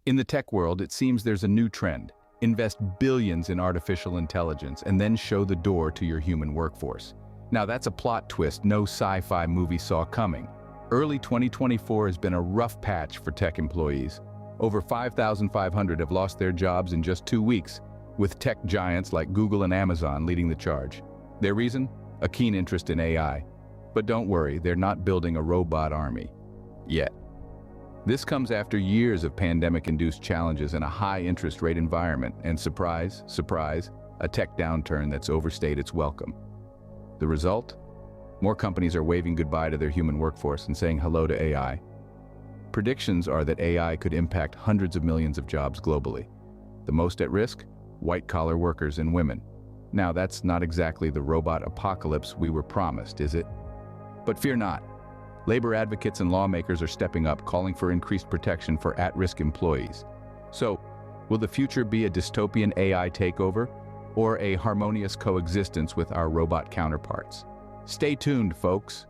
In the tech world, it seems there's a new trend. Invest billions in artificial intelligence and then show the door to your human workforce. Now that's a plot twist no sci-fi movie saw coming. Early 2024 has been a rough patch for tech employees. Over 5,500 have lost their jobs in just 2 weeks, with tech giants like Google and Amazon leading the charge. Their reason? A keen interest in AI. But don't worry, they're not building a robot army. Yet. This comes after years of pandemic-induced challenges in a high-interest rate environment and surprise, surprise, a tech downturn that's overstayed its welcome. The result? More companies are waving goodbye to their human workforce and saying hello to AI. Predictions are that AI could impact hundreds of millions of jobs globally. The most at risk? White-collar workers and women. Now, that's not exactly the robot apocalypse we were promised, is it? But fear not. Labor advocates and lawmakers are stepping up, calling for increased protection for at-risk employees. So, will the future be a dystopian AI takeover or a harmonious coexistence with our robot counterparts? Stay tuned, folks.